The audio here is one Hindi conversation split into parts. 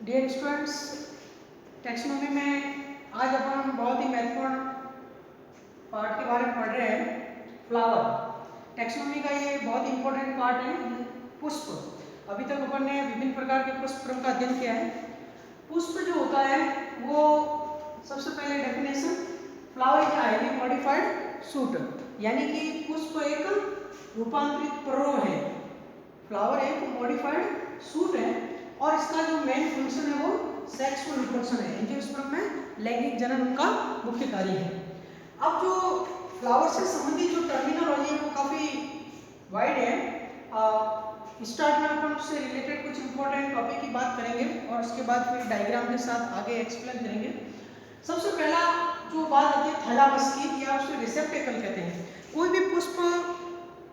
डियर स्टूडेंट्स, टैक्सोनॉमी में आज अपन बहुत ही महत्वपूर्ण पार्ट के बारे में पढ़ रहे हैं, फ्लावर। टैक्सोनॉमी का ये बहुत ही इंपॉर्टेंट पार्ट है, पुष्प। अभी तक अपन ने विभिन्न प्रकार के पुष्प का अध्ययन किया है। पुष्प जो होता है वो सबसे पहले definition, flower is highly modified shoot, यानी कि पुष्प एक रूपांतरित प्ररोह है। फ्लावर एक मॉडिफाइड शूट है और इसका जो मेन फंक्शन है वो सेक्सुअल रिप्रोडक्शन है। एंजियोस्पर्म में लैंगिक जनन उनका मुख्य कार्य है। अब जो फ्लावर से संबंधित जो टर्मिनोलॉजी है वो काफ़ी वाइड है। स्टार्ट में अपन उससे रिलेटेड कुछ इंपॉर्टेंट टॉपिक की बात करेंगे और उसके बाद फिर डायग्राम के साथ आगे एक्सप्लेन करेंगे। सबसे पहला जो बात आती है थैलामस की, या उसे रिसेप्टेकल कहते हैं। कोई भी पुष्प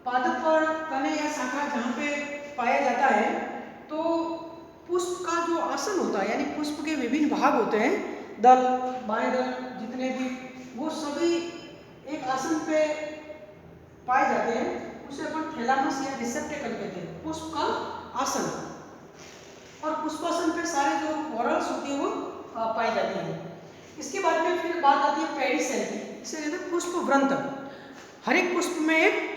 पादप पर तने या शाखा जहाँ पे पाया जाता है तो पुष्प का जो आसन होता है, यानी पुष्प के विभिन्न भाग होते हैं, दल बाएं दल जितने भी, वो सभी एक आसन पे पाए जाते हैं। उसे अपन थैलामस या रिसेप्टेकल कहते हैं, पुष्प का आसन। और पुष्पासन पे सारे जो वॉरल्स होती है वो पाई जाती है। इसके बाद में फिर बात आती है पेडिसेल की, इसे कहते हैं पुष्प व्रंत। हर एक पुष्प में एक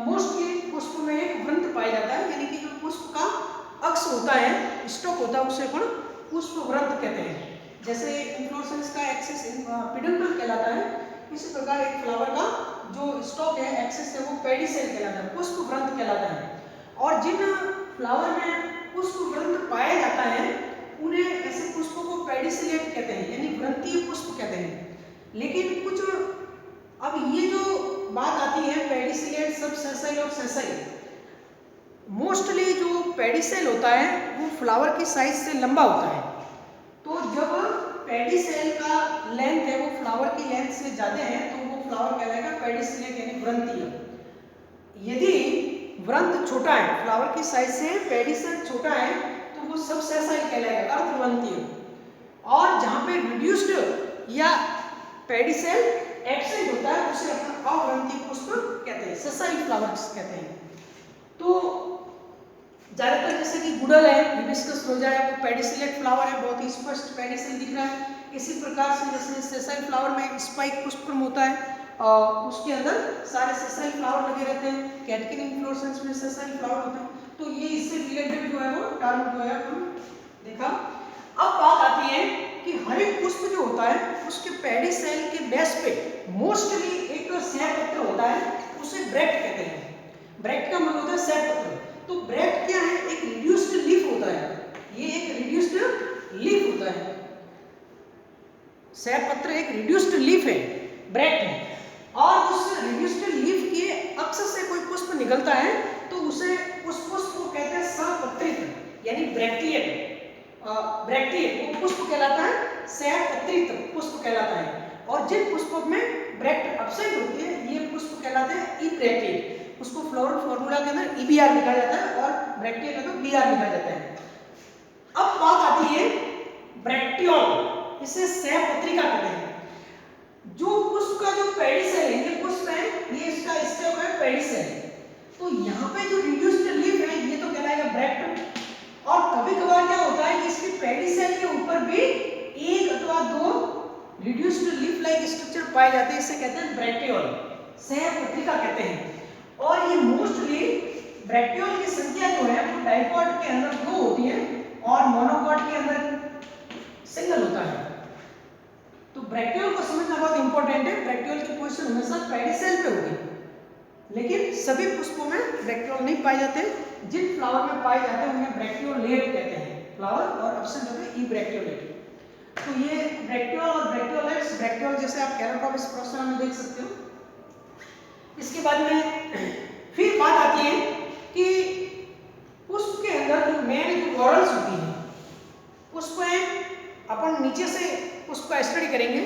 मोस्टली पुष्प में एक व्रंत पाया जाता है, यानी कि जो पुष्प का अक्ष होता है, स्टॉक होता है, उसे अपन पुष्प व्रंत कहते हैं। जैसे इन्फ्लोरेसेंस का एक्सेस पिडुंकल कहलाता है, इसी प्रकार एक फ्लावर का जो स्टॉक है, एक्सेस है, वो पेडिसेल कहलाता है, पुष्प व्रंत कहलाता है। और जिन फ्लावर में पुष्प व्रंत पाया जाता है उन्हें ऐसे पुष्पों को पेडिसिलेट कहते हैं, यानी व्रंतीय पुष्प कहते हैं। लेकिन कुछ अब ये जो बात आती है पेडिसिलेट, सब सेसाइल और सेसाइल, मोस्टली जो पेडिसेल होता है वो फ्लावर की साइज से लंबा होता है। तो जब पेडिसेल का लेंथ है वो फ्लावर की लेंथ से ज्यादा है तो वो फ्लावर कहलाएगा पेडिसिलेट, यानी व्रंतीय। यदि व्रंत छोटा है, फ्लावर की साइज से पेडिसेल छोटा है, तो वो सब सेसाइल कहलाएगा, अर्धव्रंतीय। और जहाँ पे रिड्यूस्ड या पेडिसेल एब्सेंट होता है उसे अपन अव्रंतीय पुष्प कहते हैं, सेसाइल फ्लावर्स कहते हैं। तो ज्यादातर जैसे कि गुड़हल है, हिबिस्कस रोजा है, वो पेडिसिलेट फ्लावर है, बहुत ही स्पष्ट पेडिसिल दिख रहा है। इसी प्रकार से जैसे सेसाइल फ्लावर में स्पाइक पुष्पक्रम होता है, उसके अंदर सारे सेसाइल फ्लावर लगे रहते हैं। कैटकिन इन्फ्लोरेसेंस में सेसाइल फ्लावर होते हैं। तो ये इससे रिलेटेड जो है वो टर्म जो है हम देखा। अब बात आती है कि हर एक पुष्प जो होता है उसके पेडिसेल के बेस पे मोस्टली एक सैपत्र होता है, उसे ब्रैक्ट कहते हैं। ब्रैक्ट का मतलब होता है सैपत्र। तो ब्रैक्ट क्या है? एक रिड्यूस्ड लीफ होता है, ये एक रिड्यूस्ड लीफ होता है। सैपत्र एक रिड्यूस्ड लीफ है, ब्रैक्ट है। और उस रिड्यूस्ड लीफ के अक्ष से कोई पुष्प निकलता है तो उसे उस पुष्प को कहते हैं सपत्रित, यानी ब्रैक्टिएट। ब्रैक्टिएट वो पुष्प कहलाता है, सैपत्रित पुष्प कहलाता है। और जिन पुष्पों में ब्रैक्ट एब्सेंट होती है ये पुष्प कहलाते हैं इब्रैक्टिएट। उसको फ्लोरल फॉर्मूला के अंदर ईबीआर लिखा जाता है और ब्रैक्टिएट का बीआर लिखा जाता है। अब बात आती है ब्रैक्टियोल, इसे सैपत्रिका कहते हैं। जो पुष्प का जो पेडिसेल है, ये पुष्प है, ये इसका स्टेम है पेडिसेल। तो यहाँ पे जो रिड्यूस्ड लीफ है ये तो कहलाएगा ब्रैक्ट। और कभी कभार क्या होता है कि इसके पेडिसेल के ऊपर भी एक अथवा दो रिड्यूस्ड लीफ लाइक स्ट्रक्चर पाए जाते हैं, इसे कहते हैं ब्रैक्टियोल, सैपत्रिका कहते हैं। और ये मोस्टली ब्रैक्टियोल की संख्या जो है वो डाइकॉट के अंदर 2 होती है और मोनोकॉट के अंदर सिंगल होता है। तो ब्रैक्टियोल को समझना बहुत इंपॉर्टेंट है। ब्रैक्टियोल की पोजीशन हमेशा पेडिसेल पे होगी, लेकिन सभी पुष्पों में ब्रैक्टियोल नहीं पाए जाते। जिन फ्लावर में पाए जाते हैं उन्हें ब्रैक्टियोलेट कहते हैं, फ्लावर, और एब्सेंट होते हैं इब्रैक्टियोलेट। तो ये ब्रैक्टियोल और ब्रैक्टियोलेट्स, ब्रैक्टियोल जैसे आप कैरोटॉप्स प्रोसेरा में देख सकते हो। इसके बाद में फिर बात आती है कि पुष्प के अंदर जो मेन जो वॉरल्स होती हैं, पुष्प है, अपन नीचे से पुष्प का स्टडी करेंगे।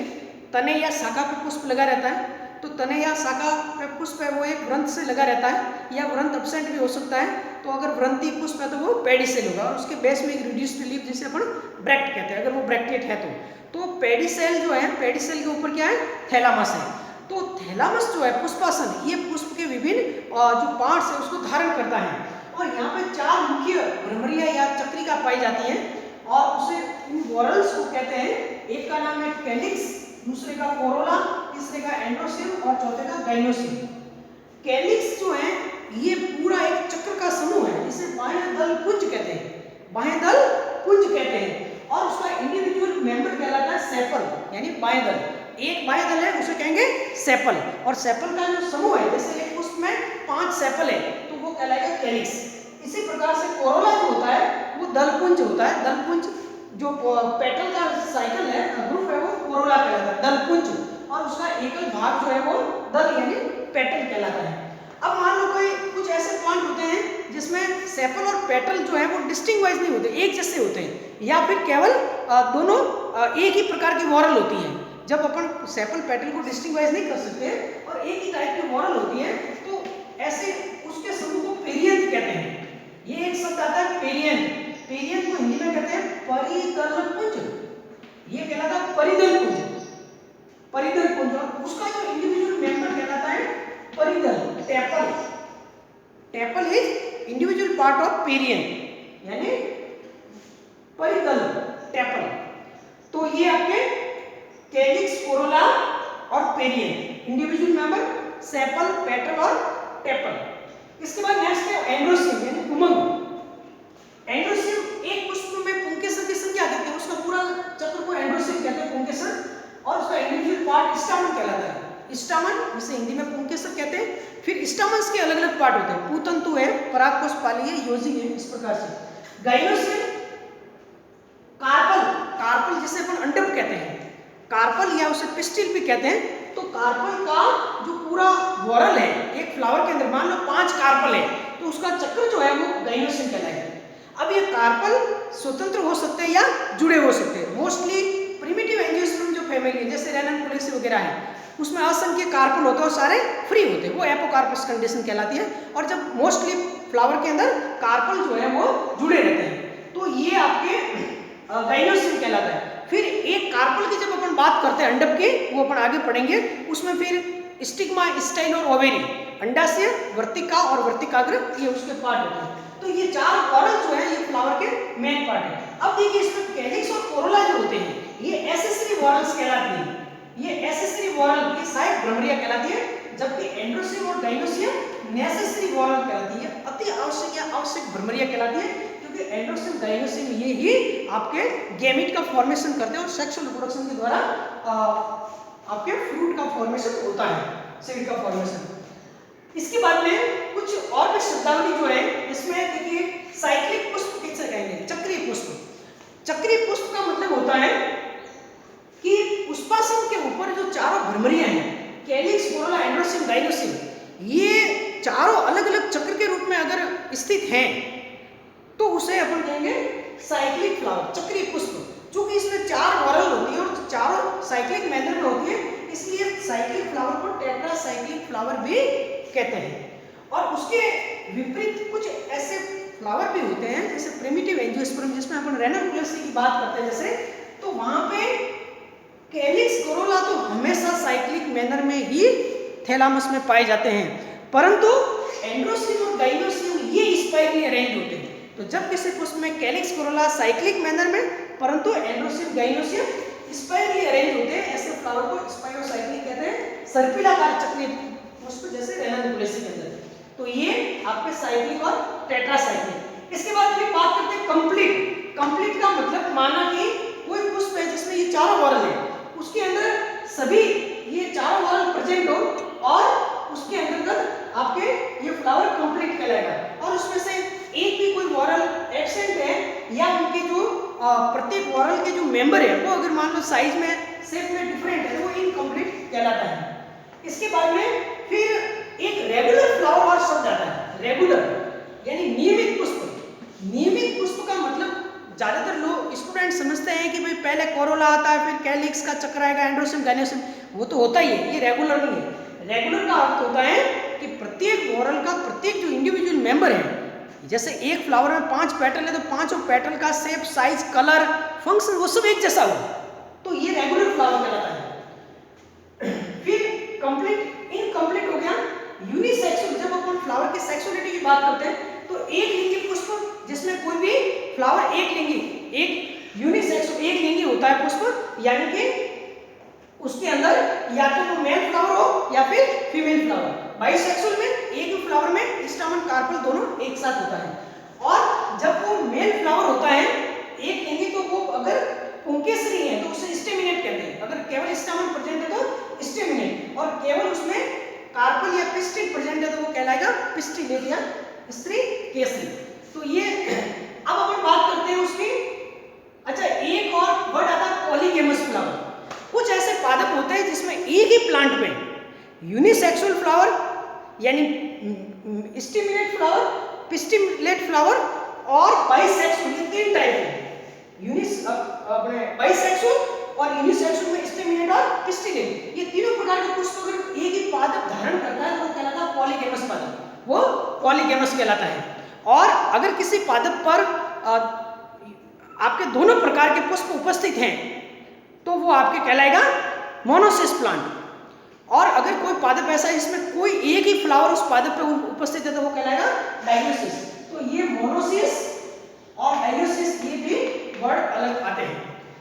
तने या शाखा पे पुष्प लगा रहता है, तो तने या शाखा पे पुष्प है वो एक व्रंत से लगा रहता है, या व्रंत एब्सेंट भी हो सकता है। तो अगर व्रंती पुष्प है तो वो पेडिसेल होगा, और उसके बेस में एक रिड्यूस्ड लीफ जिसे अपन ब्रैक्ट कहते हैं, अगर वो ब्रैक्टिएट है तो पेडिसेल जो है, पेडिसेल के ऊपर क्या है? थैलामस है। तो थैलामस जो है पुष्पासन, ये पुष्प के विभिन्न जो पार्ट्स है उसको धारण करता है। और यहाँ पे 4 मुख्य भ्रमरियां या चक्रिका पाई जाती हैं। और उसे इन वॉरल्स को कहते हैं, एक का नाम है कैलिक्स, दूसरे का कोरोला, तीसरे का एंड्रोसियम और चौथे का गाइनोसियम। कैलिक्स जो है ये पूरा एक चक्र का समूह है, इसे बाह्य दल पुंज कहते हैं, बाह्य दल पुंज कहते हैं। और उसका इंडिविजुअल मेंबर कहलाता है सेपल, यानी बाह्य दल। एक बाह्य दल है उसे कहेंगे सेपल, और सेपल का जो समूह है, जैसे एक पुष्प में 5 सेपल है तो वो कहलाएगा कैलिक्स। इसी प्रकार से कोरोला जो होता है वो दलपुंज होता है, दलपुंज जो पेटल का साइकिल है, ग्रुप है, वो कोरोला कहलाता है, दलपुंज। और उसका एकल भाग जो है वो दल यानी पेटल कहलाता है। अब मान लो कोई कुछ ऐसे प्लांट होते हैं जिसमें सेपल और पेटल जो है वो डिस्टिंक्ट वाइज नहीं होते, एक जैसे होते हैं, या फिर केवल दोनों एक ही प्रकार की वॉरल होती है। जब अपन सेपल पेटल को डिस्टिंक्ट वाइज नहीं कर सकते और एक ही टाइप की वॉरल होती है तो ऐसे उसके समूह को पेरियंथ कहते हैं। ये एक शब्द आता है पेरियंथ, पेरियंथ को हिंदी में कहते हैं परिदल पुंज, ये कहलाता है परिदल पुंज, परिदल पुंज। और उसका जो इंडिविजुअल मेंबर कहलाता है परिदल, tepal. Tepal is individual part of perianth यानी परिदल, टेपल। तो ये आपके कैलिक्स, कोरोला और perianth, individual member sepal, petal और टेपल। इसके बाद नेक्स्ट है एंड्रोसियम यानी उमंग। एंड्रोसियम एक पुष्प में पुंकेसर की संख्या कहते हैं, उसका पूरा चक्र को एंड्रोसियम कहते हैं, पुंकेसर। और उसका इंडिविजुअल पार्ट स्टामन कहलाता है, स्टामन जिसे हिंदी में पुंकेसर कहते हैं। फिर स्टामन्स के अलग अलग पार्ट होते हैं, पूतंतु है, परागकोशपाली है, योजी है, इस प्रकार से। गाइनोसियम, कार्पल, कार्पल जिसे अपन अंडप कहते हैं, कार्पल या उसे पिस्टिल भी कहते हैं। तो कार्पल का जो पूरा वॉरल है एक फ्लावर के अंदर, मान लो 5 कार्पल है तो उसका चक्र जो है वो गाइनोसियम कहलाएगा। अब ये कार्पल स्वतंत्र हो सकते हैं या जुड़े हो सकते हैं। मोस्टली प्रिमिटिव एंजियोस्पर्म जो फैमिली है जैसे रेननकुलेसी वगैरह है उसमें असंख्य कार्पल होते हैं और सारे फ्री होते हैं, वो एपोकार्पस कंडीशन कहलाती है। और जब मोस्टली फ्लावर के अंदर कार्पल जो है वो जुड़े रहते हैं तो ये आपके गाइनोसियम कहलाता है। फिर एक कार्पल की जब अपन बात करते हैं अंडप की, वो अपन आगे पढ़ेंगे, उसमें फिर स्टिग्मा, स्टाइल और ओवेरी, अंडाशय, वर्तिका और वर्तिकाग्र, ये उसके पार्ट होते हैं। तो ये 4 वॉरल जो है ये फ्लावर के मेन पार्ट है। अब देखिए इसमें कैलिक्स और कोरोला जो होते हैं ये एसेसरी वॉरल्स कहलाती है, ये एसेसरी वॉरल ये सहायक भ्रमरिया कहलाती है, जबकि एंड्रोसियम और गाइनोसियम नेसेसरी वॉरल कहलाती है, अति आवश्यक या आवश्यक भ्रमरिया कहलाती है। क्योंकि एंड्रोसियम, गाइनोसियम ये ही आपके गैमीट का फॉर्मेशन करते हैं और सेक्सुअल रिप्रोडक्शन के द्वारा आपके फ्रूट का फॉर्मेशन होता है, सीड का फॉर्मेशन। इसके बाद में कुछ और भी शब्दावली जो है इसमें देखिए, साइक्लिक पुष्प किसे कहेंगे, चक्रीय पुष्प। चक्रीय पुष्प का मतलब होता है कि पुष्पासन के ऊपर जो चारों भ्रमरियां हैं, कैलिक्स, कोरोला, एंड्रोसियम, गाइनोसियम, ये चारों अलग अलग चक्र के रूप में अगर स्थित हैं तो उसे अपन कहेंगे साइक्लिक फ्लावर, चक्रीय पुष्प। चूंकि इसमें 4 वॉरल होती है और चारों साइक्लिक मैनर में होती है, इसलिए साइक्लिक फ्लावर को टेट्रासाइक्लिक फ्लावर भी कहते हैं। और उसके विपरीत कुछ ऐसे फ्लावर भी होते हैं जैसे प्रिमिटिव एंजियोस्पर्म, जिसमें अपन रेननकुलेसी की बात करते हैं जैसे, तो वहां पे कैलिक्स, कोरोला तो हमेशा साइक्लिक मैनर में ही थैलामस में पाए जाते हैं, परंतु एंड्रोसियम और गाइनोसियम ये स्पाइरली अरेंज होते हैं। तो जब किसी पुष्प में कैलिक्स, कोरोला साइक्लिक मैनर में, परंतु एंड्रोसियम, गाइनोसियम स्पाइरली अरेंज होते हैं, ऐसे फ्लावर को स्पाइरोसाइक्लिक कहते हैं, सर्पिलाकार चक्रीय पुष्प जैसे रेननकुलेसी के अंदर। तो ये आपके साइक्लिक और टेट्रासाइक्लिक। इसके बाद फिर बात करते हैं कंप्लीट। कंप्लीट का मतलब माना कि कोई पुष्प है जिसमें ये चारों वॉरल है, उसके अंदर सभी ये चारों वॉरल प्रेजेंट हो और उसके अंतर्गत आपके ये फ्लावर कंप्लीट कहलाएगा। और उसमें से एक भी कोई वॉरल एब्सेंट है या उनके जो प्रत्येक वॉरल के जो मेंबर है वो अगर मान लो साइज में, शेप में डिफरेंट है तो वो इनकम्प्लीट कहलाता है। इसके बाद में फिर एक रेगुलर फ्लावर और शब्द आता है, रेगुलर यानी नियमित पुष्प। नियमित पुष्प का मतलब ज्यादातर लोग स्टूडेंट समझते हैं कि भाई पहले कोरोला आता है फिर कैलिक्स का चक्र आएगा, एंड्रोसियम, गाइनोसियम, वो तो होता ही है, ये रेगुलर नहीं है। रेगुलर का अर्थ होता है कि प्रत्येक वॉरल का प्रत्येक जो इंडिविजुअल मेंबर है, जैसे एक फ्लावर में 5 पेटल है तो 5 पेटल का शेप, साइज, कलर, फंक्शन वो सब एक जैसा हो, तो ये रेगुलर फ्लावर कहलाता है। फिर कंप्लीट, इनकम्प्लीट हो गया यूनिसेक्सुअल। जब अपन फ्लावर की सेक्सुअलिटी की बात करते हैं तो एक लिंगी पुष्प जिसमें कोई भी फ्लावर एक लिंगी, एक लिंगी होता है पुष्प, यानी कि उसके अंदर या तो वो मेल फ्लावर हो या फिर फीमेल फ्लावर। बाइसेक्सुअल में एक फ्लावर में स्टामेन कार्पल दोनों एक साथ होता है। और जब वो मेल फ्लावर होता है एक लिंगी, तो वो अगर पुंकेसरी है तो उसे स्टेमिनेट कहते हैं। अगर केवल स्टामेन प्रेजेंट है तो स्टेमिनेट, और केवल उसमें कार्पल या पिस्टिल प्रेजेंट है तो वो कहलाएगा पिस्टिलेट या स्त्री केसरी। तो ये अब अपन बात करते हैं उसकी। अच्छा, एक और वर्ड आता है पॉलीगेमस फ्लावर। कुछ ऐसे पादप होते हैं जिसमें एक ही प्लांट पे यूनिसेक्सुअल फ्लावर यानी स्टिमुलेट फ्लावर, पिस्टिमुलेट फ्लावर और बाइसेक्सुअल, ये तीन टाइप है। अपने बाइसेक्सुअल और यूनिसेक्सुअल में स्टिमुलेट और पिस्टिलेट, ये तीनों प्रकार के पुष्प अगर एक ही पादप धारण करता है तो वो कहलाता है पॉलीगेमस पादप, वो पॉलीगेमस कहलाता है। और अगर किसी पादप पर आपके दोनों प्रकार के पुष्प उपस्थित हैं तो वो आपके कहलाएगा मोनोसिस प्लांट। और अगर कोई पादप ऐसा है जिसमें कोई एक ही फ्लावर उस पादप पे उपस्थित है तो वो कहलाएगा डायग्नोसिस। तो ये मोनोसिस और डायग्नोसिस ये भी वर्ड अलग आते हैं।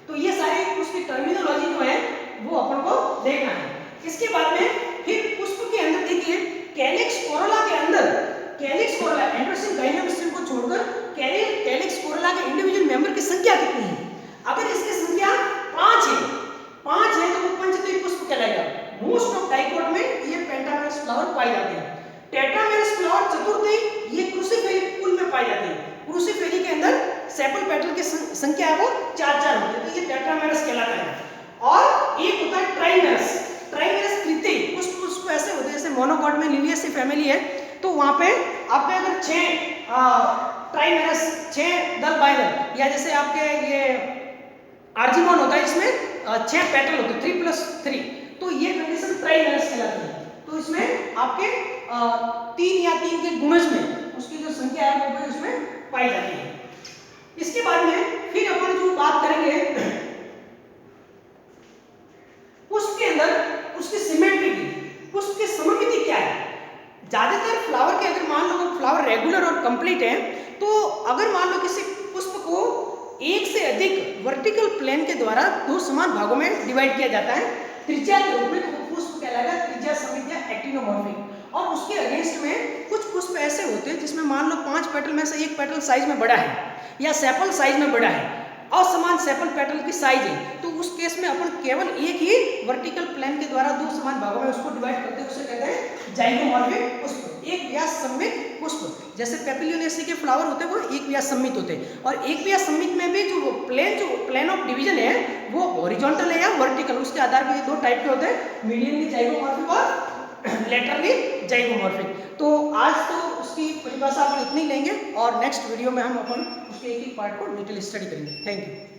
तो ये सारी उसकी टर्मिनोलॉजी जो है वो अपन को देखना है। इसके बाद में फिर पुष्प के अंदर देखिए कैलिक्स कोरोला के अंदर, कैलिक्स कोरोला एंड्रोसिन गाइनियोसिन को छोड़कर कैलिक्स कोरोला के इंडिविजुअल मेंबर की संख्या कितनी है? अगर इसकी संख्या 5 है तो वो पंचद्वीप पुष्प कहलाएगा। मोस्ट ऑफ डाइकोट में ये पेंटामेरस फ्लावर पाए जाते हैं। टेट्रामेरस फ्लावर चतुर्थी ये क्रूसिफेरी कुल में पाए जाते हैं। क्रूसिफेरी के अंदर सेपल पेटल की संख्या है वो 4 होती है, तो ये टेट्रामेरस कहलाता है। और एक होता है ट्राइमेरस। ट्राइमेरस तृतीय पुष्प ऐसे होते हैं जैसे मोनोकॉट में लिलियसी फैमिली है तो वहां पे आपके अगर 6 ट्राइमेरस 6 दल बाइदल, या जैसे आपके ये आर्जिमोन होता है इसमें 6 पेटल होते हैं 3+3, तो ये कंडीशन ट्राइमेरस कहलाती है। तो इसमें आपके 3 या 3 के गुणज में उसकी जो संख्या है वो भी उसमें पाई जाती है। इसके बाद में फिर अपन जो बात करेंगे पुष्प के अंदर उसकी सिमेट्री की, पुष्प की सममिति क्या है। ज्यादातर फ्लावर के अगर मान लो फ्लावर रेगुलर और कंप्लीट है तो अगर मान लो किसी पुष्प को एक से अधिक वर्टिकल प्लेन के द्वारा 2 समान भागों में डिवाइड किया जाता है त्रिज्या के रूप में, तो वो पुष्प कहलाएगा त्रिज्या समित या एक्टिनोमॉर्फिक। और उसके अगेंस्ट में कुछ पुष्प ऐसे होते हैं जिसमें मान लो 5 पेटल में से एक पेटल साइज में बड़ा है या सेपल साइज में बड़ा है, असमान सेपल पेटल की साइज है, तो उस केस में अपन केवल एक ही वर्टिकल प्लेन के द्वारा 2 समान भागों में उसको डिवाइड करते हैं, उसे कहते हैं जाइगोमॉर्फिक पुष्प, एक व्यास सममित पुष्प। जैसे पेपिलियोनेसी के फ्लावर होते हैं वो एक व्यास सममित होते हैं, और एक व्यास सममित में भी जो प्लेन ऑफ डिवीजन है वो हॉरिजॉन्टल है या वर्टिकल, उसके आधार पर 2 टाइप के होते हैं, मीडियनली जाइगोमॉर्फिक और लेटरली जाइगोमॉर्फिक। तो आज तो उसकी परिभाषा अपन इतनी लेंगे और नेक्स्ट वीडियो में हम अपन उसके एक पार्ट को डिटेल स्टडी करेंगे। Thank you.